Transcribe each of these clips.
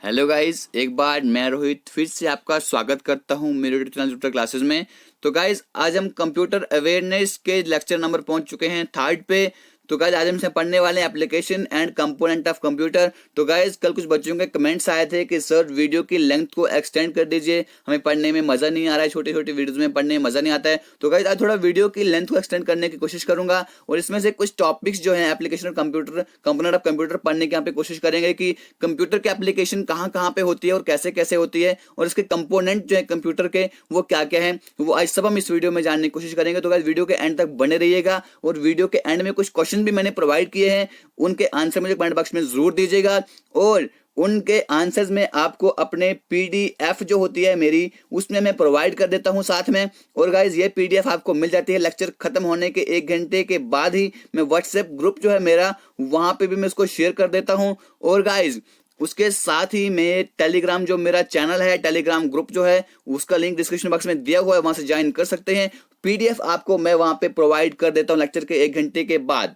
Hello guys, एक बार मैं रोहित फिर से आपका स्वागत करता हूं मेरे यूट्यूब चैनल कंप्यूटर क्लासेस में। तो गाइस आज हम कंप्यूटर अवेयरनेस के लेक्चर नंबर पहुंच चुके हैं 3rd पे। तो गाइस आज हमसे पढ़ने वाले हैं application and component of computer. तो गाइस कल कुछ बच्चों के कमेंट्स आए थे कि सर वीडियो की लेंथ को एक्सटेंड कर दीजिए, हमें पढ़ने में मजा नहीं आ रहा है, छोटे छोटे वीडियोस में पढ़ने में मजा नहीं आता है। तो गाइस आज थोड़ा वीडियो की लेंथ को एक्सटेंड करने की कोशिश करूंगा और इसमें से कुछ टॉपिक्स जो है एप्लीकेशन और कंप्यूटर कंपोनेंट ऑफ कंप्यूटर पढ़ने की यहाँ पे कोशिश करेंगे कि कंप्यूटर की एप्लीकेशन कहाँ कहाँ पे होती है और कैसे कैसे होती है और इसके कंपोनेंट जो है कंप्यूटर के वो क्या क्या है, वो आज सब हम इस वीडियो में जानने की कोशिश करेंगे। तो गाइस वीडियो के एंड तक बने रहिएगा और वीडियो के एंड में कुछ क्वेश्चन भी मैंने प्रोवाइड किए हैं, उनके आंसर मुझे कमेंट बॉक्स में जरूर दीजिएगा और उनके आंसर्स में आपको अपने पीडीएफ जो होती है मेरी उसमें मैं प्रोवाइड कर देता हूं साथ में। और गाइज ये पीडीएफ आपको मिल जाती है लेक्चर खत्म होने के 1 घंटे के बाद ही। मैं व्हाट्सएप ग्रुप जो है मेरा वहां पे भी मैं इसको शेयर कर देता हूं और गाइज उसके साथ ही मैं टेलीग्राम जो मेरा चैनल है, टेलीग्राम ग्रुप जो है उसका लिंक डिस्क्रिप्शन बॉक्स में दिया हुआ है, वहां से ज्वाइन कर सकते हैं। पीडीएफ आपको मैं वहां पे प्रोवाइड कर देता हूं लेक्चर के 1 घंटे के बाद।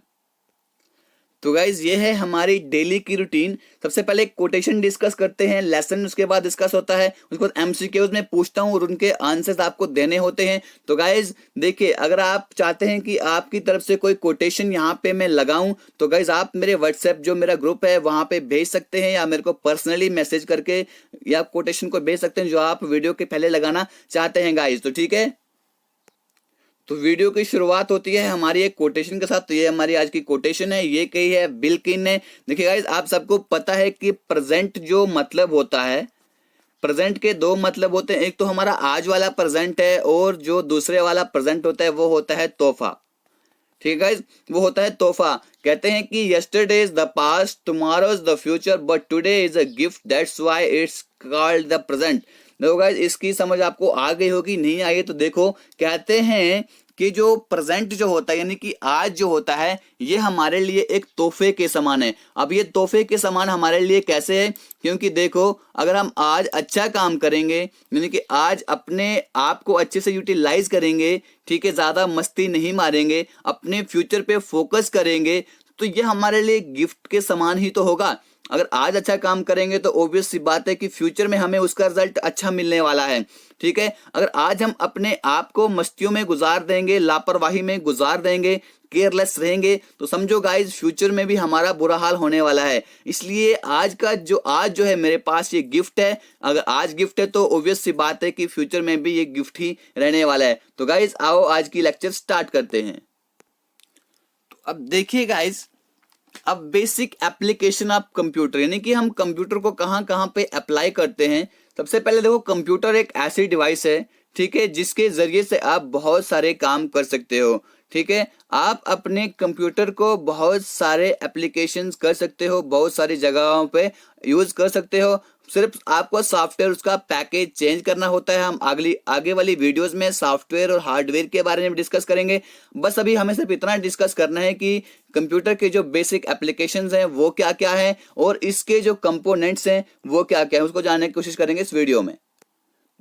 तो गाइज ये है हमारी डेली की रूटीन। सबसे पहले कोटेशन डिस्कस करते हैं, लेसन उसके बाद डिस्कस होता है, उसके बाद एमसीक्यूज में पूछता हूं और उनके आंसर्स आपको देने होते हैं। तो गाइज देखिए, अगर आप चाहते हैं कि आपकी तरफ से कोई कोटेशन यहाँ पे मैं लगाऊं तो गाइज आप मेरे व्हाट्सएप जो मेरा ग्रुप है वहां पे भेज सकते हैं या मेरे को पर्सनली मैसेज करके या कोटेशन को भेज सकते हैं जो आप वीडियो के पहले लगाना चाहते हैं गाइज। तो ठीक है, तो वीडियो की शुरुआत होती है हमारी एक कोटेशन के साथ। तो ये हमारी आज की कोटेशन है, ये कही है बिल किन ने। देखिए गाइस, आप सबको पता है कि प्रेजेंट जो मतलब होता है, प्रेजेंट के 2 मतलब होते हैं। एक तो हमारा आज वाला प्रेजेंट है और जो दूसरे वाला प्रेजेंट होता है वो होता है तोहफा। ठीक है गाइस, वो होता है तोहफा। कहते हैं कि yesterday is the past, tomorrow is the future, but today is a gift, that's why it's called the present. देखो गाइस, इसकी समझ आपको आ गई होगी, नहीं आई तो देखो। कहते हैं कि जो प्रेजेंट जो होता है यानी कि आज जो होता है ये हमारे लिए एक तोहफे के समान है। अब ये तोहफे के समान हमारे लिए कैसे है? क्योंकि देखो, अगर हम आज अच्छा काम करेंगे यानी कि आज अपने आप को अच्छे से यूटिलाइज करेंगे, ठीक है, ज्यादा मस्ती नहीं मारेंगे, अपने फ्यूचर पे फोकस करेंगे, तो ये हमारे लिए गिफ्ट के समान ही तो होगा। अगर आज अच्छा काम करेंगे तो ऑब्वियस सी बात है कि फ्यूचर में हमें उसका रिजल्ट अच्छा मिलने वाला है। ठीक है, अगर आज हम अपने आप को मस्तियों में गुजार देंगे, लापरवाही में गुजार देंगे, केयरलेस रहेंगे, तो समझो गाइस फ्यूचर में भी हमारा बुरा हाल होने वाला है। इसलिए आज जो है मेरे पास ये गिफ्ट है। अगर आज गिफ्ट है तो ऑब्वियस सी बात है कि फ्यूचर में भी ये गिफ्ट ही रहने वाला है। तो गाइस आओ आज की लेक्चर स्टार्ट करते हैं। तो अब देखिए गाइस, अब बेसिक एप्लीकेशन ऑफ कंप्यूटर यानी कि हम कंप्यूटर को कहां कहां पे अप्लाई करते हैं। सबसे पहले देखो, कंप्यूटर एक ऐसी डिवाइस है, ठीक है, जिसके जरिए से आप बहुत सारे काम कर सकते हो। ठीक है, आप अपने कंप्यूटर को बहुत सारे एप्लीकेशंस कर सकते हो, बहुत सारी जगहों पे यूज कर सकते हो। सिर्फ आपको सॉफ्टवेयर उसका पैकेज चेंज करना होता है। हम आगे वाली वीडियोस में सॉफ्टवेयर और हार्डवेयर के बारे में डिस्कस करेंगे। बस अभी हमें सिर्फ इतना डिस्कस करना है कि कंप्यूटर के जो बेसिक एप्लीकेशंस हैं वो क्या क्या है और इसके जो कंपोनेंट्स हैं वो क्या क्या है, उसको जानने की कोशिश करेंगे इस वीडियो में।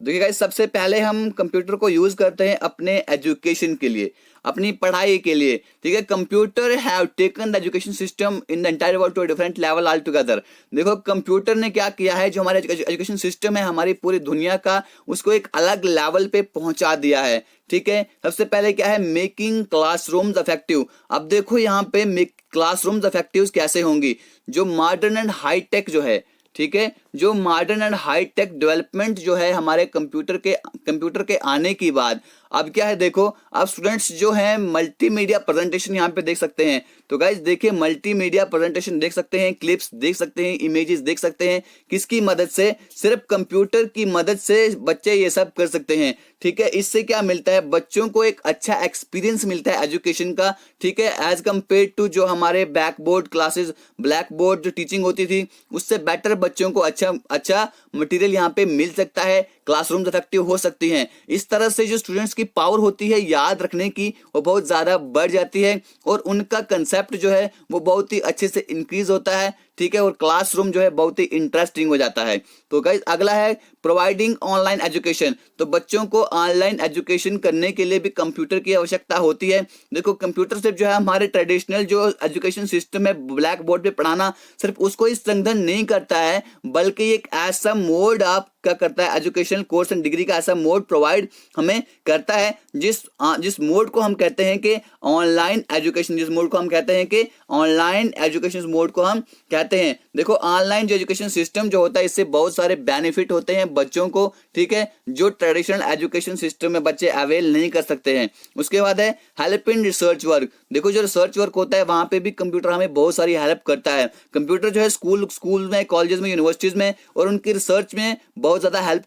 देखिए गाइस, सबसे पहले हम कंप्यूटर को यूज करते हैं अपने एजुकेशन के लिए, अपनी पढ़ाई के लिए। ठीक है, computer have taken the education system in the entire world to a different level all together. देखो कंप्यूटर ने क्या किया है, जो हमारा एजुकेशन सिस्टम है हमारी पूरी दुनिया का, उसको एक अलग लेवल पे पहुंचा दिया है। ठीक है, सबसे पहले क्या है, मेकिंग क्लासरूम्स इफेक्टिव। अब देखो यहाँ पे क्लासरूम्स इफेक्टिव कैसे होंगी, जो मॉडर्न एंड हाईटेक जो है, ठीक है, जो मॉडर्न एंड हाईटेक डेवलपमेंट जो है हमारे कंप्यूटर के आने की बाद अब क्या है, देखो अब स्टूडेंट्स जो हैं मल्टीमीडिया प्रेजेंटेशन यहाँ पे देख सकते हैं। तो गाइज देखिए, मल्टीमीडिया प्रेजेंटेशन देख सकते हैं, क्लिप्स देख सकते हैं, इमेजेस देख सकते हैं। किसकी मदद से? सिर्फ कंप्यूटर की मदद से बच्चे ये सब कर सकते हैं। ठीक है, इससे क्या मिलता है, बच्चों को एक अच्छा एक्सपीरियंस मिलता है एजुकेशन का। ठीक है, एज कम्पेयर टू जो हमारे बैकबोर्ड क्लासेस, ब्लैक बोर्ड जो टीचिंग होती थी, उससे बेटर बच्चों को अच्छा मटेरियल यहाँ पे मिल सकता है, क्लासरूम इफेक्टिव हो सकती हैं। इस तरह से जो स्टूडेंट्स की पावर होती है याद रखने की वो बहुत ज्यादा बढ़ जाती है और उनका कंसेप्ट जो है वो बहुत ही अच्छे से इंक्रीज होता है। ठीक है, और क्लासरूम जो है बहुत ही इंटरेस्टिंग हो जाता है। तो गाइस अगला है प्रोवाइडिंग ऑनलाइन एजुकेशन। तो बच्चों को ऑनलाइन एजुकेशन करने के लिए भी कंप्यूटर की आवश्यकता होती है। देखो कंप्यूटर सिर्फ जो है हमारे ट्रेडिशनल जो एजुकेशन सिस्टम है ब्लैक बोर्ड पे पढ़ाना सिर्फ उसको ही संबोधन नहीं करता है, बल्कि एक ऐसा मोड आप क्या करता है, एजुकेशनल कोर्स एंड डिग्री का ऐसा मोड प्रोवाइड हमें करता है जिस मोड को हम कहते हैं कि ऑनलाइन एजुकेशन, जिस मोड को हम कहते हैं कि ऑनलाइन एजुकेशन मोड को हम कहते हैं। देखो ऑनलाइन जो एजुकेशन सिस्टम जो होता है इससे बहुत सारे बेनिफिट होते हैं बच्चों को, ठीक है, जो ट्रेडिशनल एजुकेशन सिस्टम में बच्चे अवेल नहीं कर सकते हैं। उसके बाद है हेल्प इन रिसर्च वर्क। देखो जो रिसर्च वर्क होता है वहां पे भी कंप्यूटर हमें बहुत सारी हेल्प करता है। कंप्यूटर जो है स्कूल में, कॉलेजेस में, यूनिवर्सिटीज में और उनकी रिसर्च में बहुत ज्यादा हेल्प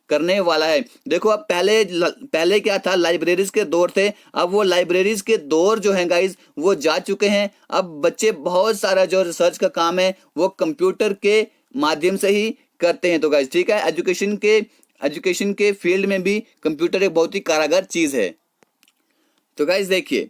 करने वाला है। देखो अब पहले क्या था, लाइब्रेरीज के दौर थे, अब वो लाइब्रेरीज के दौर जो है गाइज वो जा चुके हैं। अब बच्चे बहुत सारा जो रिसर्च का काम है वो कंप्यूटर के माध्यम से ही करते हैं। तो गाइज ठीक है, एजुकेशन के फील्ड में भी कंप्यूटर एक बहुत ही कारगर चीज है। तो गाइज देखिए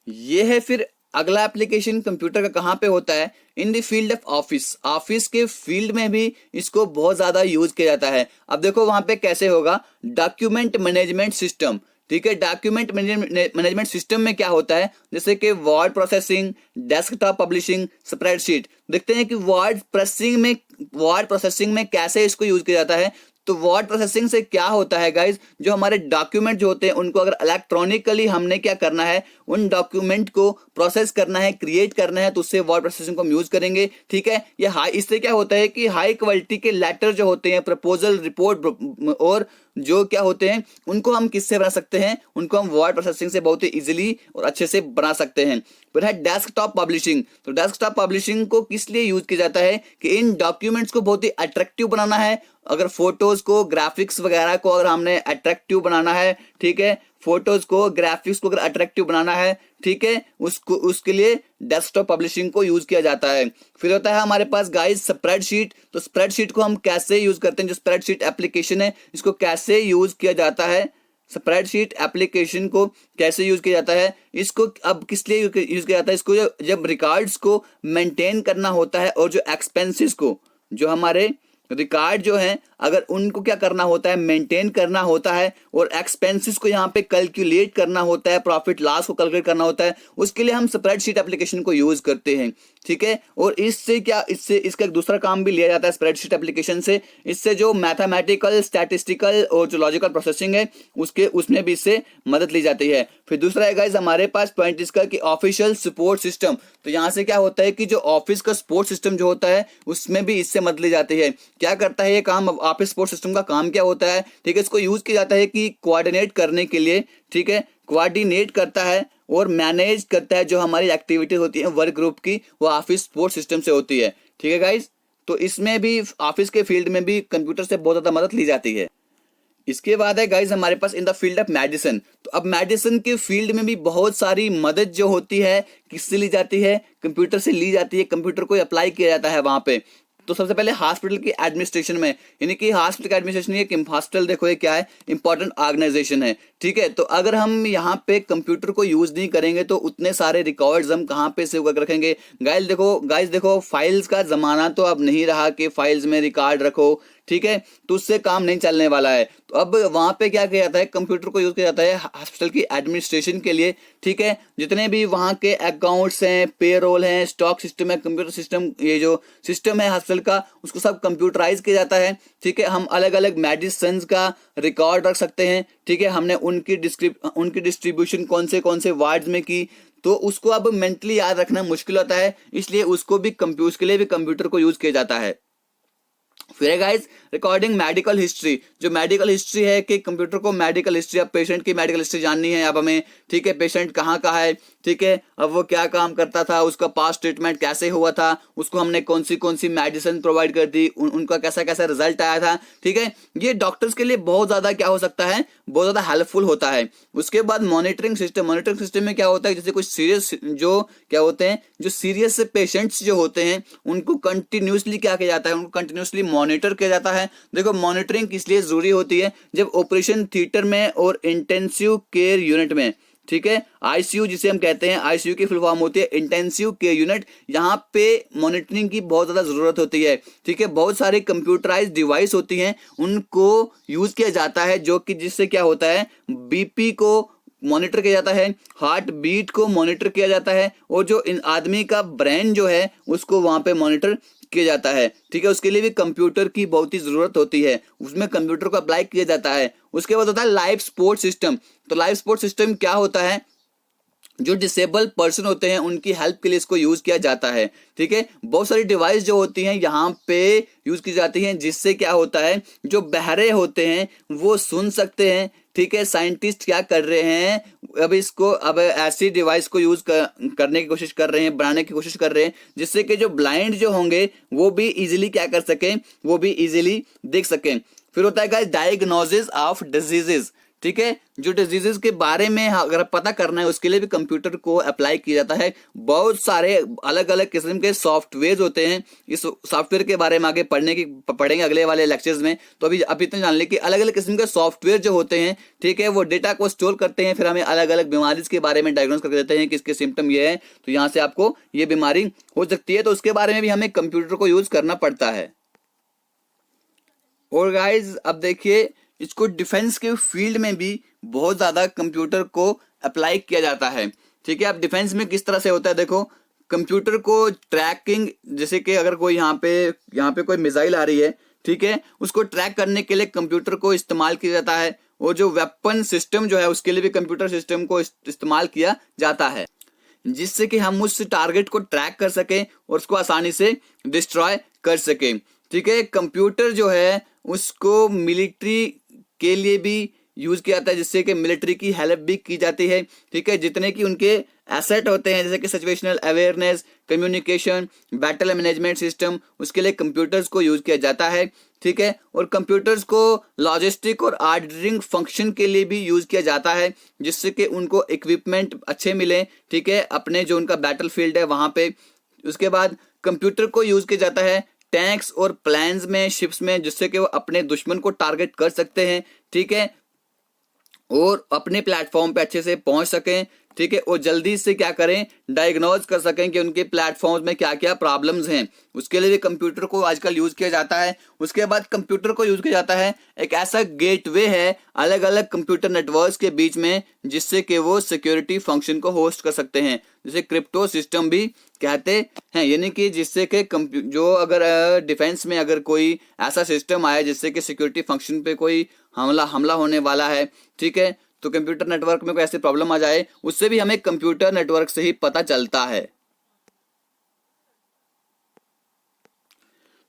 ये है फिर अगला एप्लीकेशन कंप्यूटर का कहाँ पे होता है, इन द फील्ड ऑफ ऑफिस के फील्ड में भी इसको बहुत ज्यादा यूज किया जाता है। अब देखो वहां पे कैसे होगा, डॉक्यूमेंट मैनेजमेंट सिस्टम, ठीक है, डॉक्यूमेंट मैनेजमेंट सिस्टम में क्या होता है, जैसे कि word processing, desktop publishing, spreadsheet. देखते हैं कि वर्ड प्रोसेसिंग में कैसे इसको यूज किया जाता है। तो वर्ड प्रोसेसिंग से क्या होता है गाइज, जो हमारे डॉक्यूमेंट जो होते हैं उनको अगर इलेक्ट्रॉनिकली हमने क्या करना है, उन डॉक्यूमेंट को प्रोसेस करना है, क्रिएट करना है, तो उससे वर्ड प्रोसेसिंग को हम यूज करेंगे। ठीक है, ये इससे क्या होता है कि हाई क्वालिटी के लेटर जो होते हैं, प्रपोजल, रिपोर्ट और जो क्या होते हैं उनको हम किससे बना सकते हैं, उनको हम वर्ड प्रोसेसिंग से बहुत ही इजीली और अच्छे से बना सकते हैं। फिर है डेस्कटॉप पब्लिशिंग। तो डेस्कटॉप पब्लिशिंग को किस लिए यूज किया जाता है कि इन डॉक्यूमेंट्स को बहुत ही अट्रैक्टिव बनाना है। अगर फोटोज को, ग्राफिक्स वगैरह को अगर हमने अट्रैक्टिव बनाना है, ठीक है, फोटोज को, ग्राफिक्स को अगर अट्रैक्टिव बनाना है, ठीक है, उसके लिए डेस्कटॉप पब्लिशिंग को यूज किया जाता है। फिर होता है हमारे पास गाइस स्प्रेडशीट। तो स्प्रेडशीट को हम कैसे यूज करते हैं, जो स्प्रेडशीट एप्लीकेशन है इसको कैसे यूज किया जाता है, स्प्रेडशीट एप्लीकेशन को कैसे यूज किया जाता है, इसको अब किस लिए यूज किया जाता है, इसको जब रिकॉर्ड्स को मेंटेन करना होता है और जो एक्सपेंसेस को, जो हमारे रिकॉर्ड जो है अगर उनको क्या करना होता है, मेंटेन करना होता है और एक्सपेंसेस को यहाँ पे कैलकुलेट करना होता है, प्रॉफिट लॉस को कैलकुलेट करना होता है, उसके लिए हम स्प्रेडशीट एप्लीकेशन को यूज करते हैं। ठीक है, और इससे इसका एक दूसरा काम भी लिया जाता है स्प्रेडशीट एप्लीकेशन से। इससे जो मैथमेटिकल, स्टैटिस्टिकल और जो लॉजिकल प्रोसेसिंग है उसमें भी इससे मदद ली जाती है। फिर दूसरा है गाइस हमारे पास पॉइंट इसका कि ऑफिशियल सपोर्ट सिस्टम। तो यहाँ से क्या होता है कि जो ऑफिस का सपोर्ट सिस्टम जो होता है उसमें भी इससे मदद ली जाती है। क्या करता है ये काम, ऑफिस सपोर्ट सिस्टम का काम क्या होता है, ठीक है, इसको यूज किया जाता है कि कोऑर्डिनेट करने के लिए, ठीक है, कोऑर्डिनेट करता है और मैनेज करता है जो हमारी एक्टिविटीज होती है वर्क ग्रुप की, वो ऑफिस सपोर्ट सिस्टम से होती है। ठीक है गाइस, तो इसमें भी ऑफिस के फील्ड में भी कंप्यूटर से बहुत ज्यादा मदद ली जाती है। इसके बाद है गाइस हमारे पास in the field of medicine. तो अब मेडिसिन के फील्ड में भी बहुत सारी मदद जो होती है किससे ली जाती है, कंप्यूटर से ली जाती है, कंप्यूटर को अप्लाई किया जाता है वहां पे। तो सबसे पहले हॉस्पिटल की एडमिनिस्ट्रेशन में, यानी कि हॉस्पिटल का एडमिनिस्ट्रेशन, ये हॉस्पिटल देखो ये क्या है, इंपॉर्टेंट ऑर्गेनाइजेशन है। ठीक है, तो अगर हम यहाँ पे कंप्यूटर को यूज नहीं करेंगे तो उतने सारे रिकॉर्ड्स हम कहाँ पे सेव कर रखेंगे। गाइस देखो फाइल्स का जमाना तो अब नहीं रहा कि फाइल्स में रिकॉर्ड रखो, ठीक है, तो उससे काम नहीं चलने वाला है। तो अब वहां पे क्या किया जाता है, कंप्यूटर को यूज किया जाता है हॉस्पिटल की एडमिनिस्ट्रेशन के लिए। ठीक है, जितने भी वहां के अकाउंट्स हैं, पेरोल हैं, स्टॉक सिस्टम है, कंप्यूटर सिस्टम, ये जो सिस्टम है हॉस्पिटल का उसको सब कंप्यूटराइज किया जाता है। ठीक है, हम अलग अलग मेडिसिन का रिकॉर्ड रख सकते हैं। ठीक है, हमने उनकी डिस्ट्रीब्यूशन कौन से वार्ड्स में की, तो उसको अब मेंटली याद रखना मुश्किल होता है, इसलिए उसको भी उसके लिए भी कंप्यूटर को यूज किया जाता है। फिर गाइस रिकॉर्डिंग मेडिकल हिस्ट्री। जो मेडिकल हिस्ट्री है कि कंप्यूटर को मेडिकल हिस्ट्री, अब पेशेंट की मेडिकल हिस्ट्री जाननी है अब हमें, ठीक है, पेशेंट कहाँ का है, ठीक है, अब वो क्या काम करता था, उसका पास्ट ट्रीटमेंट कैसे हुआ था, उसको हमने कौन सी मेडिसिन प्रोवाइड कर दी, उनका कैसा रिजल्ट आया था। ठीक है, ये डॉक्टर्स के लिए बहुत ज्यादा क्या हो सकता है, बहुत ज्यादा हेल्पफुल होता है। उसके बाद मॉनिटरिंग सिस्टम में क्या होता है, जैसे कुछ सीरियस जो क्या होते हैं, जो सीरियस पेशेंट्स जो होते हैं उनको कंटिन्यूसली क्या किया जाता है, उनको कंटिन्यूसली मॉनिटर किया जाता है। देखो मॉनिटरिंग किस लिए जरूरी होती है, जब ऑपरेशन थिएटर में और इंटेंसिव केयर यूनिट में, ठीक है। आईसीयू जिसे हम कहते हैं, आईसीयू की फुल फॉर्म होती है इंटेंसिव केयर यूनिट। यहाँ पे मॉनिटरिंग की बहुत ज़्यादा ज़रूरत होती है, ठीक है। बहुत सारे कंप्यूटराइज डिवाइस होती हैं, उनको यूज़ किया जाता है, जो कि जिससे क्या होता है, बीपी को मॉनिटर किया जाता है, हार्ट बीट को मॉनिटर किया जाता है, और जो इन आदमी का ब्रेन जो है उसको वहाँ पे मॉनिटर किया जाता है, ठीक है। उसके लिए भी कंप्यूटर की बहुत ही ज़रूरत होती है, उसमें कंप्यूटर को अप्लाई किया जाता है। उसके बाद होता है लाइफ सपोर्ट सिस्टम। तो लाइफ सपोर्ट सिस्टम क्या होता है, जो डिसेबल पर्सन होते हैं उनकी हेल्प के लिए इसको यूज किया जाता है, ठीक है। बहुत सारी डिवाइस जो होती हैं यहाँ पे यूज की जाती हैं, जिससे क्या होता है, जो बहरे होते हैं वो सुन सकते हैं, ठीक है। साइंटिस्ट क्या कर रहे हैं, अब ऐसी डिवाइस को यूज करने की कोशिश कर रहे हैं, बनाने की कोशिश कर रहे हैं, जिससे कि जो ब्लाइंड जो होंगे वो भी इजीली क्या कर सकें, वो भी इजीली देख सकें। फिर होता है गाइस डायग्नोसिस ऑफ डिजीजेस, ठीक है। जो डिजीजेस के बारे में अगर पता करना है उसके लिए भी कंप्यूटर को अप्लाई किया जाता है। बहुत सारे अलग अलग किस्म के सॉफ्टवेयर होते हैं, इस सॉफ्टवेयर के बारे में आगे पढ़ेंगे अगले वाले लेक्चर्स में। तो अभी इतना जान ले कि अलग अलग किस्म के सॉफ्टवेयर जो होते हैं, ठीक है, वो डेटा को स्टोर करते हैं, फिर हमें अलग अलग बीमारी के बारे में डायग्नोस करके देते हैं कि इसके सिम्टम ये है, तो यहाँ से आपको ये बीमारी हो सकती है, तो उसके बारे में भी हमें कंप्यूटर को यूज करना पड़ता है। और गाइज अब देखिए, इसको डिफेंस के फील्ड में भी बहुत ज़्यादा कंप्यूटर को अप्लाई किया जाता है, ठीक है। अब डिफेंस में किस तरह से होता है, देखो, कंप्यूटर को ट्रैकिंग, जैसे कि अगर कोई यहाँ पे कोई मिसाइल आ रही है, ठीक है, उसको ट्रैक करने के लिए कंप्यूटर को इस्तेमाल किया जाता है। और जो वेपन सिस्टम जो है उसके लिए भी कंप्यूटर सिस्टम को इस्तेमाल किया जाता है, जिससे कि हम उस टारगेट को ट्रैक कर सकें और उसको आसानी से डिस्ट्रॉय कर सकें, ठीक है। कंप्यूटर जो है उसको मिलिट्री के लिए भी यूज किया जाता है, जिससे कि मिलिट्री की हेल्प भी की जाती है, ठीक है। जितने कि उनके एसेट होते हैं, जैसे कि situational awareness, communication, battle management system, उसके लिए कंप्यूटर्स को यूज किया जाता है, ठीक है। और कंप्यूटर्स को लॉजिस्टिक और ऑर्डरिंग फंक्शन के लिए भी यूज किया जाता है, जिससे कि उनको इक्विपमेंट अच्छे मिले, ठीक है, अपने जो उनका बैटल फील्ड है वहां पे। उसके बाद कंप्यूटर को यूज किया जाता है टैंक्स और प्लेन्स में, शिप्स में, जिससे कि वो अपने दुश्मन को टारगेट कर सकते हैं, ठीक है, और अपने प्लेटफॉर्म पे अच्छे से पहुंच सकें, ठीक है। और जल्दी से क्या करें, डायग्नोज कर सकें कि उनके प्लेटफॉर्म्स में क्या क्या प्रॉब्लम्स हैं, उसके लिए भी कंप्यूटर को आजकल यूज किया जाता है। उसके बाद कंप्यूटर को यूज किया जाता है, एक ऐसा गेटवे है अलग अलग कंप्यूटर नेटवर्क्स के बीच में, जिससे कि वो सिक्योरिटी फंक्शन को होस्ट कर सकते हैं, जिसे क्रिप्टो सिस्टम भी कहते हैं। यानी कि जिससे कि जो अगर डिफेंस में अगर कोई ऐसा सिस्टम आया जिससे कि सिक्योरिटी फंक्शन पे कोई हमला होने वाला है, ठीक है, तो कंप्यूटर नेटवर्क में कोई ऐसी प्रॉब्लम आ जाए, उससे भी हमें कंप्यूटर नेटवर्क से ही पता चलता है।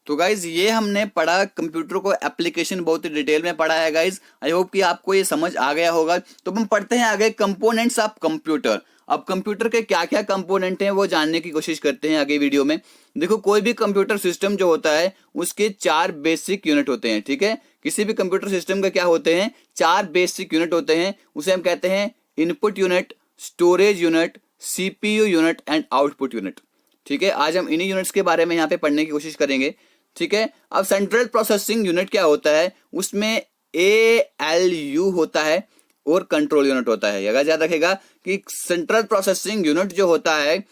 तो गाइज ये हमने पढ़ा कंप्यूटर को एप्लीकेशन, बहुत ही डिटेल में पढ़ा है गाइज। आई होप कि आपको ये समझ आ गया होगा। तो हम पढ़ते हैं आगे कंपोनेंट्स ऑफ कंप्यूटर। अब कंप्यूटर के क्या क्या कंपोनेंट हैं वो जानने की कोशिश करते हैं आगे वीडियो में। देखो, कोई भी कंप्यूटर सिस्टम जो होता है उसके 4 बेसिक यूनिट होते हैं, ठीक है। किसी भी कंप्यूटर सिस्टम के क्या होते हैं, 4 बेसिक यूनिट होते हैं। उसे हम कहते हैं input unit, storage unit, CPU unit and output unit, ठीक है। आज हम इन्हीं यूनिट्स के बारे में यहाँ पे पढ़ने की कोशिश करेंगे, ठीक है। अब सेंट्रल प्रोसेसिंग यूनिट क्या होता है, उसमें ALU होता है और कंट्रोल यूनिट होता है। अगर याद रखेगा कि सेंट्रल प्रोसेसिंग यूनिट जो होता है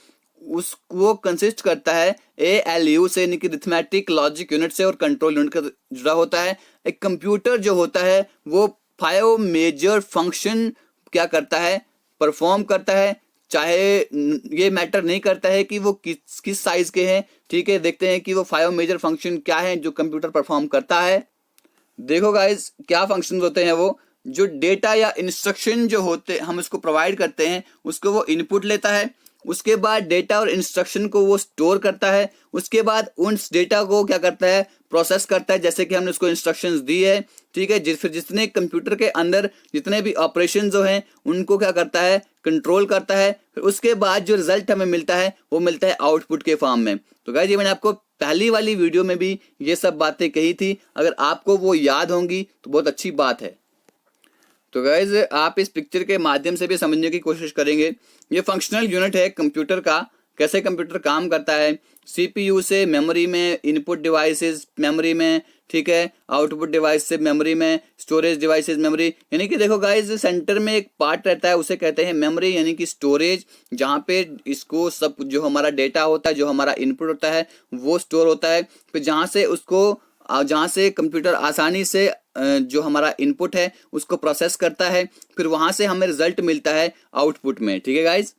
वो कंसिस्ट करता है ALU से, यानी कि अरिथमेटिक लॉजिक यूनिट से, और कंट्रोल यूनिट का जुड़ा होता है। एक कंप्यूटर जो होता है वो 5 मेजर फंक्शन क्या करता है, परफॉर्म करता है। चाहे ये मैटर नहीं करता है कि वो किस साइज के हैं, ठीक है। देखते हैं कि वो 5 मेजर फंक्शन क्या है जो कंप्यूटर परफॉर्म करता है। देखो गाइस, क्या फंक्शन होते हैं, वो जो डेटा या इंस्ट्रक्शन जो होते हम उसको प्रोवाइड करते हैं, उसको वो इनपुट लेता है। उसके बाद डेटा और इंस्ट्रक्शन को वो स्टोर करता है। उसके बाद उस डेटा को क्या करता है, प्रोसेस करता है, जैसे कि हमने उसको इंस्ट्रक्शंस दी है, ठीक है। फिर जितने कंप्यूटर के अंदर जितने भी ऑपरेशन जो हैं उनको क्या करता है, कंट्रोल करता है। फिर उसके बाद जो रिजल्ट हमें मिलता है वो मिलता है आउटपुट के फॉर्म में। तो गाइस, ये मैंने आपको पहली वाली वीडियो में भी ये सब बातें कही थी, अगर आपको वो याद होंगी तो बहुत अच्छी बात है। तो गाइज आप इस पिक्चर के माध्यम से भी समझने की कोशिश करेंगे। ये फंक्शनल यूनिट है कंप्यूटर का, कैसे कंप्यूटर काम करता है। CPU से मेमोरी में, इनपुट डिवाइसेस मेमोरी में, ठीक है, आउटपुट डिवाइस से मेमोरी में, स्टोरेज डिवाइसेस मेमोरी। यानी कि देखो गाइस, सेंटर में एक पार्ट रहता है, उसे कहते हैं मेमोरी, यानी कि स्टोरेज, जहाँ पे इसको सब जो हमारा डेटा होता है, जो हमारा इनपुट होता है वो स्टोर होता है। फिर जहाँ से कंप्यूटर आसानी से जो हमारा इनपुट है उसको प्रोसेस करता है, फिर वहाँ से हमें रिजल्ट मिलता है आउटपुट में। ठीक है गाइज,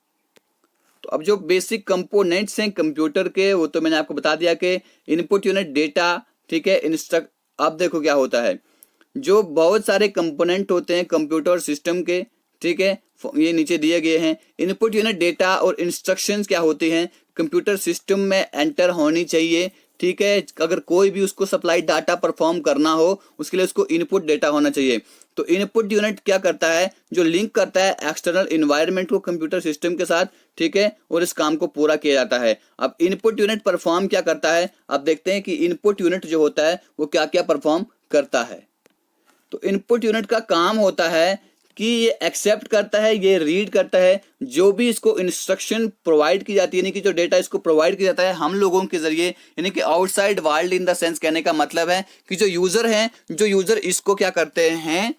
तो अब जो बेसिक कंपोनेंट्स हैं कंप्यूटर के वो तो मैंने आपको बता दिया कि इनपुट यूनिट, डेटा, ठीक है, इंस्ट्रक्ट। अब देखो क्या होता है, जो बहुत सारे कंपोनेंट होते हैं कंप्यूटर सिस्टम के, ठीक है, ये नीचे दिए गए हैं। इनपुट यूनिट, डेटा और इंस्ट्रक्शंस क्या होती हैं कंप्यूटर सिस्टम में एंटर होनी चाहिए। ठीक है, अगर कोई भी उसको सप्लाई डाटा परफॉर्म करना हो उसके लिए उसको इनपुट डेटा होना चाहिए। तो इनपुट यूनिट क्या करता है, जो लिंक करता है एक्सटर्नल इन्वायरमेंट को कंप्यूटर सिस्टम के साथ, ठीक है, और इस काम को पूरा किया जाता है। अब इनपुट यूनिट परफॉर्म क्या करता है, अब देखते हैं कि इनपुट यूनिट जो होता है वो क्या क्या परफॉर्म करता है। तो इनपुट यूनिट का काम होता है कि ये एक्सेप्ट करता है, ये रीड करता है जो भी इसको इंस्ट्रक्शन प्रोवाइड की जाती है, यानी कि जो डेटा इसको प्रोवाइड किया जाता है हम लोगों के जरिए, यानी कि outside world in the sense. कहने का मतलब है कि जो यूजर हैं, जो यूजर इसको क्या करते हैं,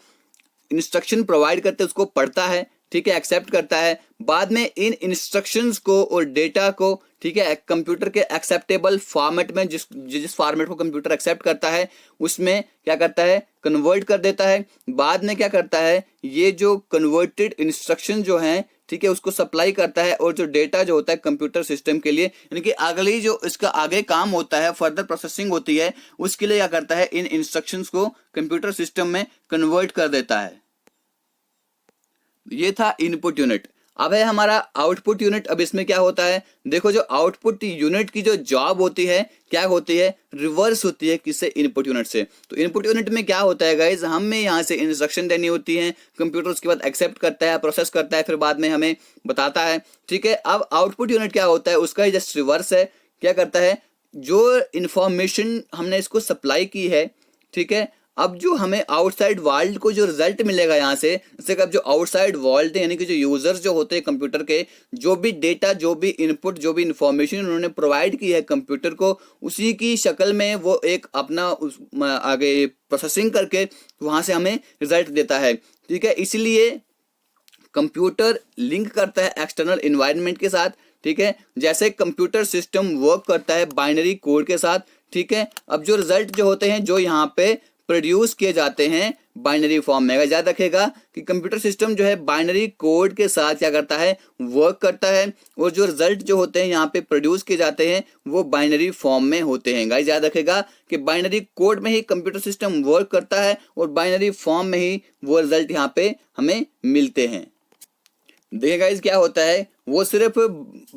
इंस्ट्रक्शन प्रोवाइड करते हैं, उसको पढ़ता है, ठीक है, एक्सेप्ट करता है। बाद में इन इंस्ट्रक्शंस को और डेटा को, ठीक है, कंप्यूटर के एक्सेप्टेबल फॉर्मेट में, जिस फॉर्मेट को कंप्यूटर एक्सेप्ट करता है उसमें क्या करता है, कन्वर्ट कर देता है। बाद में क्या करता है, ये जो कन्वर्टेड इंस्ट्रक्शन जो हैं, ठीक है, उसको सप्लाई करता है, और जो डेटा जो होता है कंप्यूटर सिस्टम के लिए, यानी कि अगली जो इसका आगे काम होता है, फर्दर प्रोसेसिंग होती है, उसके लिए क्या करता है, इन इंस्ट्रक्शंस को कंप्यूटर सिस्टम में कन्वर्ट कर देता है। ये था इनपुट यूनिट। अब है हमारा आउटपुट यूनिट। अब इसमें क्या होता है, देखो, जो आउटपुट यूनिट की जो जॉब होती है क्या होती है, रिवर्स होती है किससे, इनपुट यूनिट से। तो इनपुट यूनिट में क्या होता है गाइज, हमें यहाँ से इंस्ट्रक्शन देनी होती है, कंप्यूटर उसके बाद एक्सेप्ट करता है, प्रोसेस करता है, फिर बाद में हमें बताता है। ठीक है, अब आउटपुट यूनिट क्या होता है, उसका जस्ट रिवर्स है। क्या करता है, जो इंफॉर्मेशन हमने इसको सप्लाई की है, ठीक है, अब जो हमें आउटसाइड वर्ल्ड को जो रिजल्ट मिलेगा यहाँ से, जैसे अब जो आउटसाइड वर्ल्ड है, यानी कि जो यूजर्स जो होते हैं कंप्यूटर के, जो भी डेटा, जो भी इनपुट, जो भी इंफॉर्मेशन उन्होंने प्रोवाइड की है कंप्यूटर को, उसी की शक्ल में वो एक अपना आगे प्रोसेसिंग करके वहाँ से हमें रिजल्ट देता है। ठीक है, इसलिए कंप्यूटर लिंक करता है एक्सटर्नल इन्वायरमेंट के साथ। ठीक है, जैसे कंप्यूटर सिस्टम वर्क करता है बाइनरी कोड के साथ। ठीक है, अब जो रिजल्ट जो होते हैं, जो यहाँ पे प्रोड्यूस किए जाते हैं बाइनरी फॉर्म में, अगर याद रखेगा कि कंप्यूटर सिस्टम जो है बाइनरी कोड के साथ क्या करता है, वर्क करता है, और जो रिजल्ट जो होते हैं यहाँ पे प्रोड्यूस किए जाते हैं वो बाइनरी फॉर्म में होते हैं। गाइस याद रखेगा कि बाइनरी कोड में ही कंप्यूटर सिस्टम वर्क करता है और बाइनरी फॉर्म में ही वो रिजल्ट यहाँ पे हमें मिलते हैं। देखिए गाइस, क्या होता है, वो सिर्फ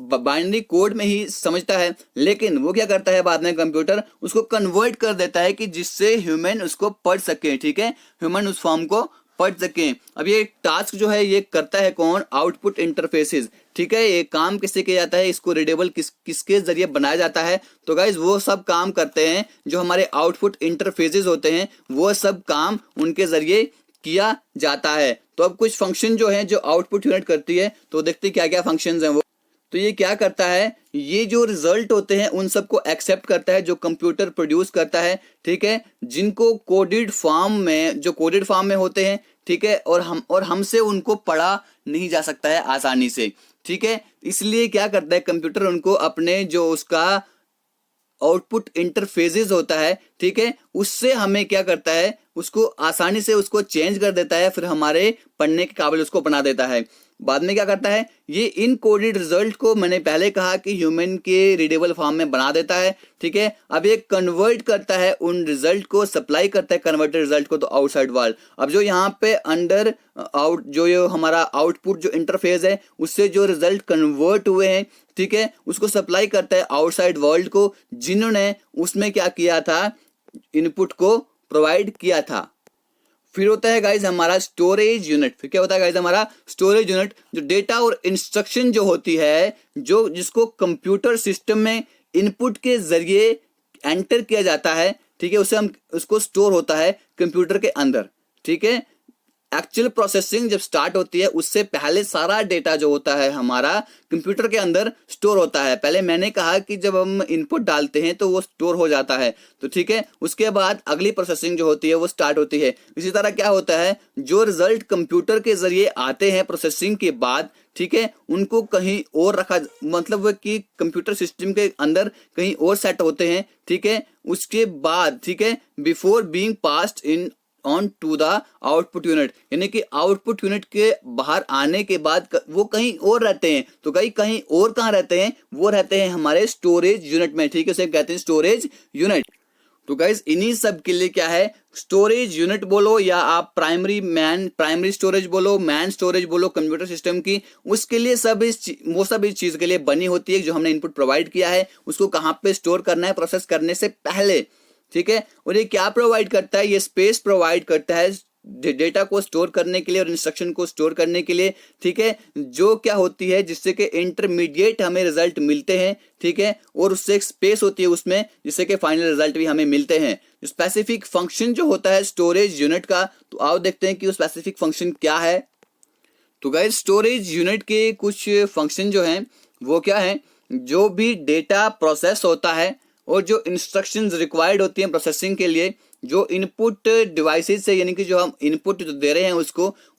बाइनरी कोड में ही समझता है, लेकिन वो क्या करता है, बाद में कंप्यूटर उसको कन्वर्ट कर देता है कि जिससे ह्यूमन उसको पढ़ सके। ठीक है, ह्यूमन उस फॉर्म को पढ़ सके। अब ये टास्क जो है ये करता है कौन, आउटपुट इंटरफेसेस। ठीक है, ये काम किससे किया जाता है, इसको रीडेबल किसके जरिए बनाया जाता है, तो गाइज वो सब काम करते हैं जो हमारे आउटपुट इंटरफेसेस होते हैं, वो सब काम उनके जरिए किया जाता है। तो अब कुछ फंक्शन जो है जो आउटपुट यूनिट करती है, तो देखते हैं क्या क्या फंक्शंस हैं वो। तो ये क्या करता है, ये जो रिजल्ट होते हैं उन सबको एक्सेप्ट करता है जो कंप्यूटर प्रोड्यूस करता है। ठीक है, जिनको कोडेड फॉर्म में, जो कोडेड फॉर्म में होते हैं, ठीक है, और हमसे उनको पढ़ा नहीं जा सकता है आसानी से। ठीक है, इसलिए क्या करता है कंप्यूटर, उनको अपने जो उसका आउटपुट इंटरफेसेस होता है, ठीक है, उससे हमें क्या करता है, उसको आसानी से उसको चेंज कर देता है, फिर हमारे पढ़ने के काबिल उसको बना देता है। बाद में क्या करता है, ये इन कोडेड रिजल्ट को मैंने पहले कहा कि ह्यूमन के रीडेबल फॉर्म में बना देता है। ठीक है, अब ये कन्वर्ट करता है उन रिजल्ट को, सप्लाई करता है कन्वर्टेड रिजल्ट को तो आउटसाइड वर्ल्ड। अब जो यहाँ पे अंडर आउट जो ये हमारा आउटपुट जो इंटरफेस है, उससे जो रिजल्ट कन्वर्ट हुए हैं, ठीक है, उसको सप्लाई करता है आउटसाइड वर्ल्ड को, जिन्होंने उसमें क्या किया था, इनपुट को प्रोवाइड किया था। फिर होता है गाइज हमारा स्टोरेज यूनिट। फिर क्या होता है गाइज, हमारा स्टोरेज यूनिट, जो डेटा और इंस्ट्रक्शन जो होती है, जो जिसको कंप्यूटर सिस्टम में इनपुट के जरिए एंटर किया जाता है, ठीक है, उसे हम उसको स्टोर होता है कंप्यूटर के अंदर। ठीक है, एक्चुअल प्रोसेसिंग जब स्टार्ट होती है उससे पहले सारा डेटा जो होता है हमारा कंप्यूटर के अंदर स्टोर होता है। पहले मैंने कहा कि जब हम इनपुट डालते हैं तो वो स्टोर हो जाता है, तो ठीक है, उसके बाद अगली प्रोसेसिंग जो होती है वो स्टार्ट होती है। इसी तरह क्या होता है, जो रिजल्ट कंप्यूटर के जरिए आते हैं प्रोसेसिंग के बाद, ठीक है, उनको कहीं और रखा, मतलब कि कंप्यूटर सिस्टम के अंदर कहीं और सेट होते हैं, ठीक है, उसके बाद, ठीक है, before being passed in on to the output unit, यानी कि आउटपुट यूनिट के बाहर आने के बाद वो कहीं और रहते हैं। तो कहीं और कहाँ रहते हैं, वो रहते हैं हमारे स्टोरेज यूनिट में, ठीक है, उसे कहते हैं स्टोरेज यूनिट। तो गाइज इन्हीं सब के लिए क्या है, स्टोरेज यूनिट बोलो या आप प्राइमरी स्टोरेज बोलो, मैन स्टोरेज बोलो कंप्यूटर सिस्टम की, उसके लिए वो सब इस चीज के लिए बनी होती है। जो हमने इनपुट प्रोवाइड किया है उसको कहाँ पे स्टोर करना है प्रोसेस करने से पहले, ठीक है। और ये क्या प्रोवाइड करता है, ये स्पेस प्रोवाइड करता है डेटा को स्टोर करने के लिए और इंस्ट्रक्शन को स्टोर करने के लिए, ठीक है, जो क्या होती है जिससे कि इंटरमीडिएट हमें रिजल्ट मिलते हैं, ठीक है, और उससे एक स्पेस होती है उसमें जिससे कि फाइनल रिजल्ट भी हमें मिलते हैं। स्पेसिफिक फंक्शन जो होता है स्टोरेज यूनिट का, तो आओ देखते हैं कि वो स्पेसिफिक फंक्शन क्या है। तो गाइस स्टोरेज यूनिट के कुछ फंक्शन जो हैं वो क्या है, जो भी डेटा प्रोसेस होता है और जो इंस्ट्रक्शंस रिक्वायर्ड होती हैं प्रोसेसिंग के लिए, जो इनपुट डिवाइसेस से, यानी कि जो हम इनपुट दे रहे हैं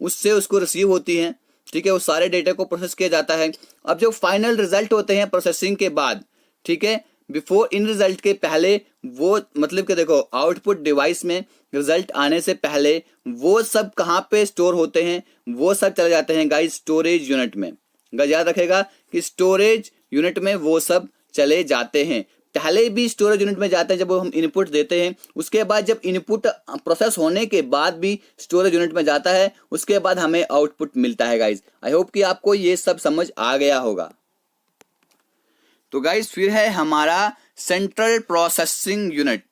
उससे उसको रिसीव होती हैं, ठीक है, उस सारे डेटा को प्रोसेस किया जाता है। अब जो फाइनल रिजल्ट होते हैं प्रोसेसिंग के बाद, ठीक है, बिफोर इन रिजल्ट के पहले वो, मतलब कि देखो आउटपुट डिवाइस में रिजल्ट आने से पहले वो सब कहाँ पे स्टोर होते हैं, वो सब चले जाते हैं गाइस स्टोरेज यूनिट में। गाइस याद रखेगा कि स्टोरेज यूनिट में वो सब चले जाते हैं। पहले भी स्टोरेज यूनिट में जाते हैं जब हम इनपुट देते हैं, उसके बाद जब इनपुट प्रोसेस होने के बाद भी स्टोरेज यूनिट में जाता है, उसके बाद हमें आउटपुट मिलता है। गाइस आई होप कि आपको ये सब समझ आ गया होगा। तो गाइस फिर है हमारा सेंट्रल प्रोसेसिंग यूनिट,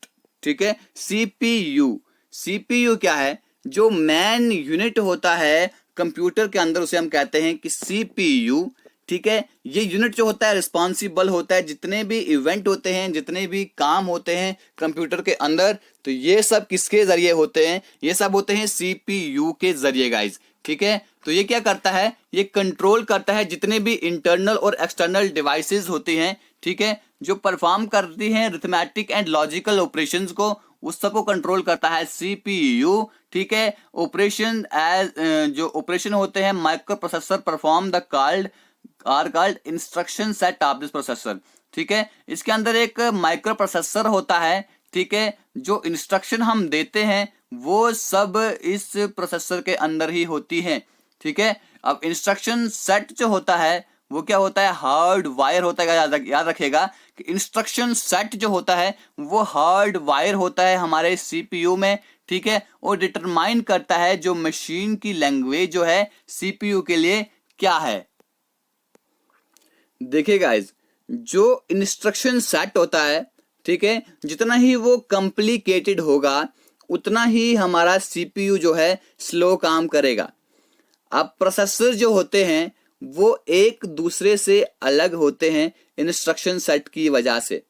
ठीक है, सीपीयू। सीपीयू क्या है, जो मैन यूनिट होता है कंप्यूटर के अंदर उसे हम कहते हैं कि सीपीयू, ठीक है। ये यूनिट जो होता है रिस्पॉन्सिबल होता है जितने भी इवेंट होते हैं, जितने भी काम होते हैं कंप्यूटर के अंदर, तो ये सब किसके जरिए होते हैं, ये सब होते हैं सीपीयू के जरिए गाइस, ठीक है। तो ये क्या करता है, ये कंट्रोल करता है जितने भी इंटरनल और एक्सटर्नल डिवाइसेस होती हैं, ठीक है, जो परफॉर्म करती हैं अरिथमेटिक एंड लॉजिकल ऑपरेशंस को, उस सब को कंट्रोल करता है सीपीयू, ठीक है। ऑपरेशन जो ऑपरेशन होते हैं micro processor perform the called instruction set of this processor, ठीक है। इसके अंदर एक माइक्रो प्रोसेसर होता है, ठीक है, जो इंस्ट्रक्शन हम देते हैं वो सब इस प्रोसेसर के अंदर ही होती है, ठीक है। अब इंस्ट्रक्शन सेट जो होता है वो क्या होता है, हार्ड वायर होता है। याद रखेगा कि इंस्ट्रक्शन सेट जो होता है वो हार्ड वायर होता है हमारे सीपीयू में, ठीक है, और डिटरमाइन करता है जो मशीन की लैंग्वेज जो है सीपीयू के लिए क्या है। देखिए गाइस, जो इंस्ट्रक्शन सेट होता है, ठीक है, जितना ही वो कॉम्प्लिकेटेड होगा उतना ही हमारा सीपीयू जो है स्लो काम करेगा। अब प्रोसेसर जो होते हैं वो एक दूसरे से अलग होते हैं इंस्ट्रक्शन सेट की वजह से,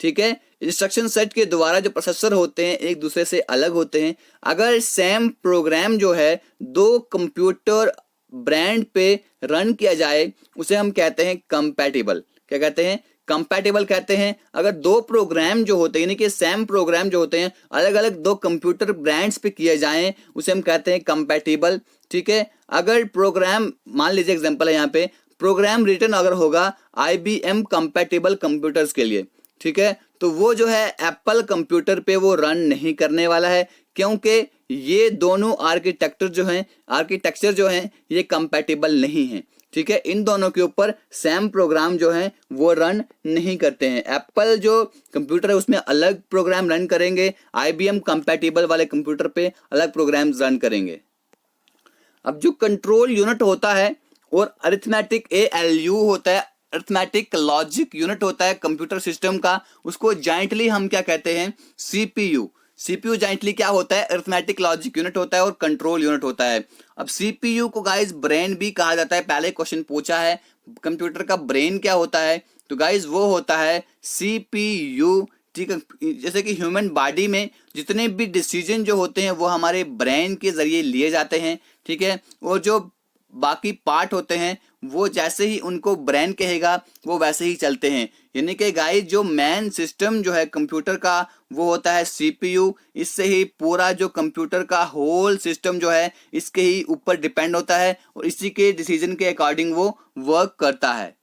ठीक है। इंस्ट्रक्शन सेट के द्वारा जो प्रोसेसर होते हैं एक दूसरे से अलग होते हैं। अगर सेम प्रोग्राम जो है दो कंप्यूटर ब्रांड पे रन किया जाए उसे हम कहते हैं कंपैटिबल। क्या कहते हैं, कंपैटिबल कहते हैं। अगर दो प्रोग्राम जो होते हैं यानी कि सेम प्रोग्राम जो होते हैं अलग अलग दो कंप्यूटर ब्रांड्स पे किए जाएं उसे हम कहते हैं कंपैटिबल, ठीक है। अगर प्रोग्राम, मान लीजिए एग्जांपल है यहाँ पे, प्रोग्राम रिटर्न अगर होगा IBM कंपैटिबल कंप्यूटर्स के लिए, ठीक है, तो वो जो है एप्पल कंप्यूटर पे वो रन नहीं करने वाला है, क्योंकि ये दोनों आर्किटेक्चर जो हैं ये कंपैटिबल नहीं है, ठीक है। इन दोनों के ऊपर सेम प्रोग्राम जो है वो रन नहीं करते हैं। एप्पल जो कंप्यूटर है उसमें अलग प्रोग्राम रन करेंगे, IBM कंपैटिबल वाले कंप्यूटर पे अलग प्रोग्राम रन करेंगे। अब जो कंट्रोल यूनिट होता है और अरिथमेटिक ALU होता है, अरिथमेटिक लॉजिक यूनिट होता है कंप्यूटर सिस्टम का, उसको जॉइंटली हम क्या कहते हैं, सीपीयू। सीपीयू जॉइंटली क्या होता है, अरिथमेटिक लॉजिक यूनिट होता है और कंट्रोल यूनिट होता है। अब सीपीयू को गाइस ब्रेन भी कहा जाता है। पहले क्वेश्चन पूछा है कंप्यूटर का ब्रेन क्या होता है, तो गाइस वो होता है CPU, ठीक है। जैसे कि ह्यूमन बॉडी में जितने भी डिसीजन जो होते हैं वो हमारे ब्रेन के जरिए लिए जाते हैं, ठीक है। और जो बाकी पार्ट होते हैं वो जैसे ही उनको ब्रेन कहेगा वो वैसे ही चलते हैं। यानी कि गाइस जो मेन सिस्टम जो है कंप्यूटर का वो होता है सीपीयू। इससे ही पूरा जो कंप्यूटर का होल सिस्टम जो है इसके ही ऊपर डिपेंड होता है और इसी के डिसीजन के अकॉर्डिंग वो वर्क करता है।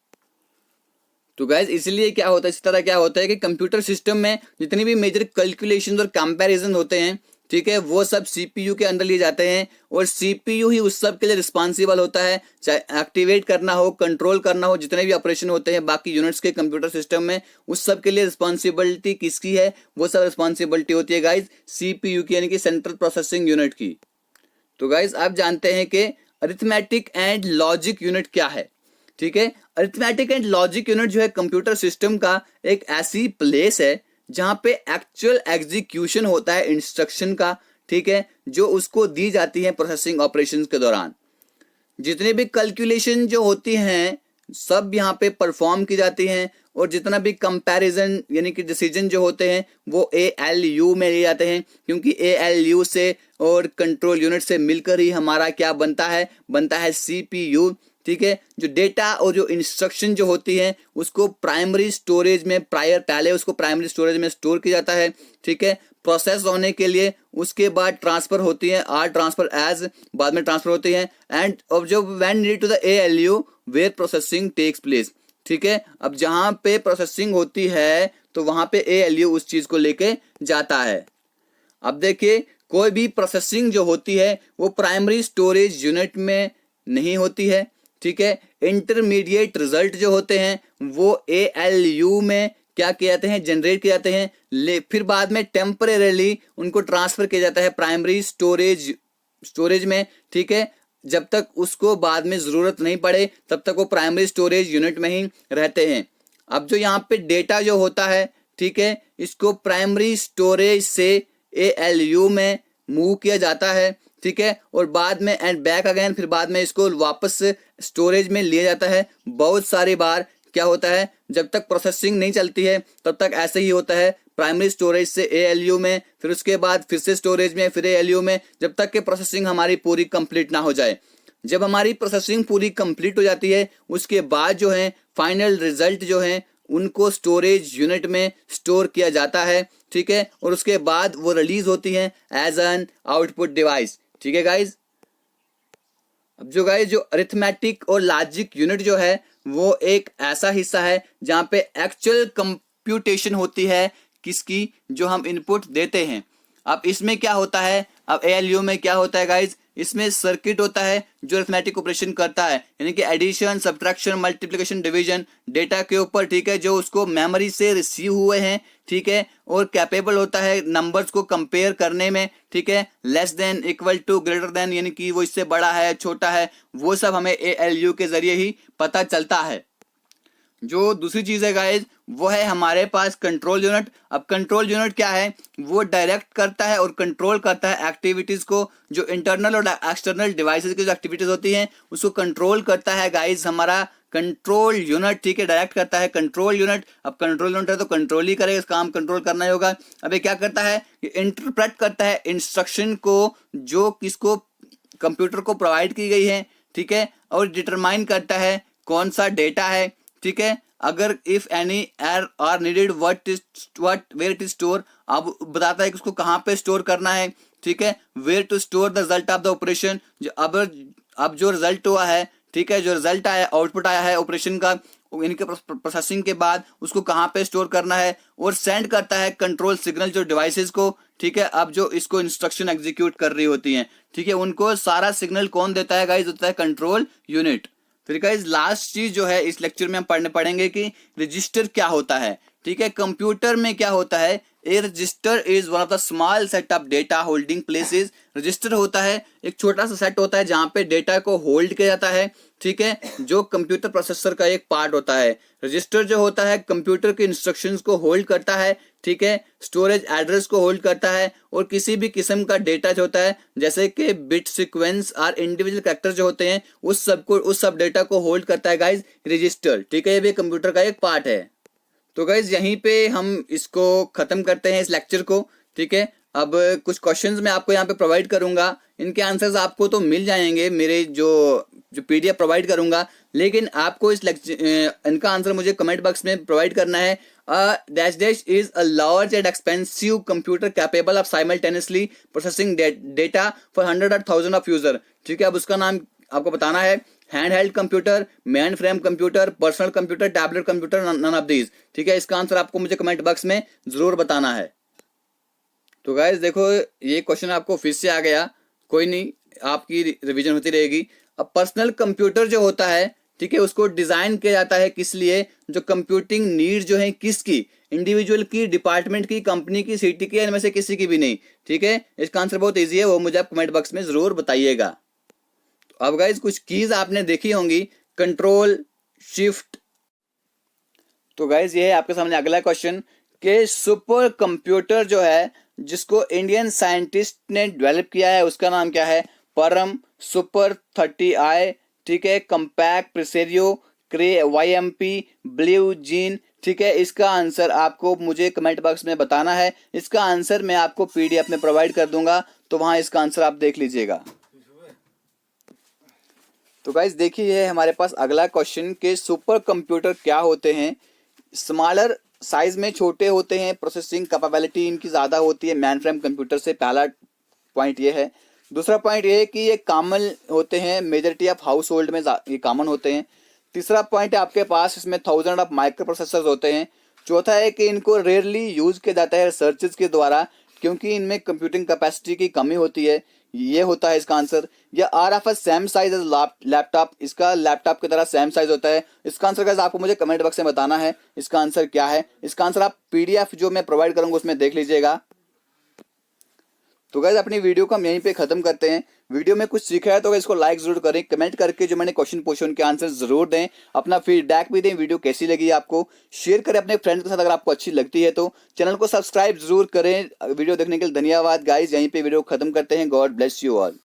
तो गाइज इसलिए क्या होता है, इस तरह क्या होता है कि कंप्यूटर सिस्टम में जितनी भी मेजर कैलकुलेशन और कंपैरिजन होते हैं, ठीक है, वो सब सीपीयू के अंदर लिए जाते हैं और सीपीयू ही उस सब के लिए रिस्पॉन्सिबल होता है। चाहे एक्टिवेट करना हो, कंट्रोल करना हो, जितने भी ऑपरेशन होते हैं बाकी यूनिट्स के कंप्यूटर सिस्टम में, उस सब के लिए रिस्पॉन्सिबिलिटी किसकी है? वो सब रिस्पॉन्सिबिलिटी होती है गाइज सीपीयू की, यानी कि सेंट्रल प्रोसेसिंग यूनिट की। तो गाइज आप जानते हैं कि अरिथमेटिक एंड लॉजिक यूनिट क्या है, ठीक है। अरिथमेटिक एंड लॉजिक यूनिट जो है कंप्यूटर सिस्टम का एक ऐसी प्लेस है जहां पे एक्चुअल एग्जीक्यूशन होता है इंस्ट्रक्शन का, ठीक है, जो उसको दी जाती है प्रोसेसिंग ऑपरेशंस के दौरान। जितने भी कैलकुलेशन जो होती हैं सब यहाँ पे परफॉर्म की जाती हैं और जितना भी कंपैरिजन यानी कि डिसीजन जो होते हैं वो ALU में लिए जाते हैं, क्योंकि ALU से और कंट्रोल यूनिट से मिलकर ही हमारा क्या बनता है CPU, ठीक है। जो डेटा और जो इंस्ट्रक्शन जो होती है उसको प्राइमरी स्टोरेज में पहले उसको प्राइमरी स्टोरेज में स्टोर किया जाता है, ठीक है, प्रोसेस होने के लिए। उसके बाद ट्रांसफर होती है, आर ट्रांसफर एज बाद में ट्रांसफर होती है एंड अब जो when need to the ALU where processing takes place, ठीक है। अब जहां पे प्रोसेसिंग होती है तो वहां पे ALU उस चीज को लेके जाता है। अब देखिए कोई भी प्रोसेसिंग जो होती है वो प्राइमरी स्टोरेज यूनिट में नहीं होती है, ठीक है। इंटरमीडिएट रिजल्ट जो होते हैं वो ALU में क्या किए जाते हैं, जनरेट किए जाते हैं, फिर बाद में टेम्परेरीली उनको ट्रांसफर किया जाता है प्राइमरी स्टोरेज में, ठीक है। जब तक उसको बाद में जरूरत नहीं पड़े तब तक वो प्राइमरी स्टोरेज यूनिट में ही रहते हैं। अब जो यहाँ पे डेटा जो होता है, ठीक है, इसको प्राइमरी स्टोरेज से ALU में मूव किया जाता है, ठीक है, और बाद में एंड बैक अगेन, फिर बाद में इसको वापस स्टोरेज में लिया जाता है। बहुत सारी बार क्या होता है जब तक प्रोसेसिंग नहीं चलती है तब तक ऐसे ही होता है, प्राइमरी स्टोरेज से ALU में, फिर उसके बाद फिर से स्टोरेज में, फिर ALU में, जब तक कि प्रोसेसिंग हमारी पूरी कंप्लीट ना हो जाए। जब हमारी प्रोसेसिंग पूरी कंप्लीट हो जाती है उसके बाद जो है फाइनल रिजल्ट जो है उनको स्टोरेज यूनिट में स्टोर किया जाता है, ठीक है, और उसके बाद वो रिलीज होती है एज एन आउटपुट डिवाइस, ठीक है गाइज। अब जो गाइज जो अरिथमेटिक और लॉजिक यूनिट जो है वो एक ऐसा हिस्सा है जहां पे एक्चुअल कंप्यूटेशन होती है किसकी, जो हम इनपुट देते हैं। अब इसमें क्या होता है, अब ALU में क्या होता है गाइज, इसमें सर्किट होता है जो अरिथमेटिक ऑपरेशन करता है, यानी कि addition, subtraction, multiplication, division data के ऊपर, ठीक है, जो उसको मेमोरी से रिसीव हुए हैं, ठीक है, और कैपेबल होता है नंबर्स को कंपेयर करने में, ठीक है, less than, equal to, greater than, यानी कि वो इससे बड़ा है, छोटा है, वो सब हमें ALU के जरिए ही पता चलता है। जो दूसरी चीज है गाइज वो है हमारे पास कंट्रोल यूनिट। अब कंट्रोल यूनिट क्या है, वो डायरेक्ट करता है और कंट्रोल करता है एक्टिविटीज को, जो इंटरनल और एक्सटर्नल डिवाइसेस की जो एक्टिविटीज होती हैं उसको कंट्रोल करता है गाइज हमारा कंट्रोल यूनिट, ठीक है, डायरेक्ट करता है कंट्रोल यूनिट। अब कंट्रोल यूनिट है तो कंट्रोल ही करेगा, इस काम कंट्रोल करना ही होगा। अब ये क्या करता है, इंटरप्रेट करता है इंस्ट्रक्शन को जो किसको, कंप्यूटर को प्रोवाइड की गई है, ठीक है, और डिटरमाइन करता है कौन सा डेटा है, ठीक है। अगर if any are needed what where it is store, अब बताता है कि उसको कहाँ पे स्टोर करना है, ठीक है, where to store the result of the operation. अब जो रिजल्ट हुआ है, ठीक है, जो रिजल्ट आया, आउटपुट आया है ऑपरेशन का, इनके प्रोसेसिंग के बाद उसको कहाँ पे स्टोर करना है, और सेंड करता है कंट्रोल सिग्नल जो डिवाइसेस को, ठीक है। अब जो इसको इंस्ट्रक्शन एग्जीक्यूट कर रही होती हैं, ठीक है, उनको सारा सिग्नल कौन देता है गाइज, होता है कंट्रोल यूनिट। फिर गाइज लास्ट चीज जो है इस लेक्चर में हम पढ़ेंगे कि रजिस्टर क्या होता है, ठीक है। कंप्यूटर में क्या होता है, a register is one of the small set of data holding places. Register होता है एक छोटा सा सेट होता है जहाँ पे डेटा को होल्ड किया जाता है, ठीक है, जो कंप्यूटर प्रोसेसर का एक पार्ट होता है। रजिस्टर जो होता है कंप्यूटर के इंस्ट्रक्शंस को होल्ड करता है, ठीक है, स्टोरेज एड्रेस को होल्ड करता है, और किसी भी किस्म का डेटा जो होता है जैसे कि बिट सीक्वेंस और इंडिविजुअल कैरेक्टर जो होते हैं उस सब डेटा को होल्ड करता है गाइज रजिस्टर, ठीक है, ये भी कंप्यूटर का एक पार्ट है। तो गाइज यहीं पे हम इसको खत्म करते हैं इस लेक्चर को, ठीक है। अब कुछ क्वेश्चंस मैं आपको यहाँ पे प्रोवाइड करूंगा, इनके आंसर्स आपको तो मिल जाएंगे मेरे जो पीडीएफ प्रोवाइड करूंगा, लेकिन आपको इस लेक्चर इनका आंसर मुझे कमेंट बॉक्स में प्रोवाइड करना है। Dash dash is a large and expensive computer capable of simultaneously processing data for 100 और 1000 ऑफ यूजर, ठीक है। अब उसका नाम आपको बताना है, hand held computer, mainframe computer, personal computer, tablet computer, none of these, ठीक है। इसका आंसर आपको मुझे कमेंट बॉक्स में जरूर बताना है। तो गाइस देखो ये क्वेश्चन आपको फिर से आ गया, कोई नहीं, आपकी रिवीजन होती रहेगी। अब पर्सनल कंप्यूटर जो होता है, ठीक है, उसको डिजाइन किया जाता है किस लिए, जो कंप्यूटिंग नीड जो है किसकी, इंडिविजुअल की, डिपार्टमेंट की, कंपनी की, सिटी की, इनमें से किसी की भी नहीं, ठीक है। इसका आंसर बहुत ईजी है, वो मुझे आप कमेंट बॉक्स में जरूर बताइएगा। तो अब गाइस कुछ कीज आपने देखी होंगी, कंट्रोल, शिफ्ट। तो गाइस ये है आपके सामने अगला क्वेश्चन कि सुपर कंप्यूटर जो है जिसको इंडियन साइंटिस्ट ने डेवलप किया है उसका नाम क्या है, परम, सुपर 30i, ठीक है, कंपैक्ट, प्रेसेरियो, क्रे, YMP, ब्लू जीन, ठीक है। इसका आंसर आपको मुझे कमेंट बॉक्स में बताना है। इसका आंसर मैं आपको PDF में प्रोवाइड कर दूंगा, तो वहां इसका आंसर आप देख लीजिएगा। तो गाइस देखिए है हमारे पास अगला क्वेश्चन के सुपर कंप्यूटर क्या होते हैं। स्मॉलर साइज में छोटे होते हैं, प्रोसेसिंग कैपेबिलिटी इनकी ज़्यादा होती है मैन फ्रेम कंप्यूटर से, पहला पॉइंट ये है। दूसरा पॉइंट ये है कि ये कॉमन होते हैं, मेजॉरिटी ऑफ हाउस होल्ड में ये कॉमन होते हैं। तीसरा पॉइंट है आपके पास इसमें 1000 ऑफ माइक्रो प्रोसेसर्स होते हैं। चौथा है कि इनको रेयरली यूज किया जाता है रिसर्चेस के द्वारा, क्योंकि इनमें कंप्यूटिंग कैपेसिटी की कमी होती है, ये होता है इसका आंसर। या are of same size as laptop, इसका लैपटॉप की तरह सेम साइज होता है। इसका आंसर गाइस आपको मुझे कमेंट बॉक्स में बताना है इसका आंसर क्या है। इसका आंसर आप PDF जो मैं प्रोवाइड करूंगा उसमें देख लीजिएगा। तो गाइस अपनी वीडियो को हम यहीं पे खत्म करते हैं। वीडियो में कुछ सीखा है तो इसको लाइक जरूर करें, कमेंट करके जो मैंने क्वेश्चन पूछे उनके आंसर जरूर दें, अपना फीडबैक भी दें, वीडियो कैसी लगी आपको, शेयर करें अपने फ्रेंड्स के साथ अगर आपको अच्छी लगती है तो। चैनल को सब्सक्राइब जरूर करें। वीडियो देखने के लिए धन्यवाद गाइस, यहीं पे वीडियो खत्म करते हैं। God bless you all.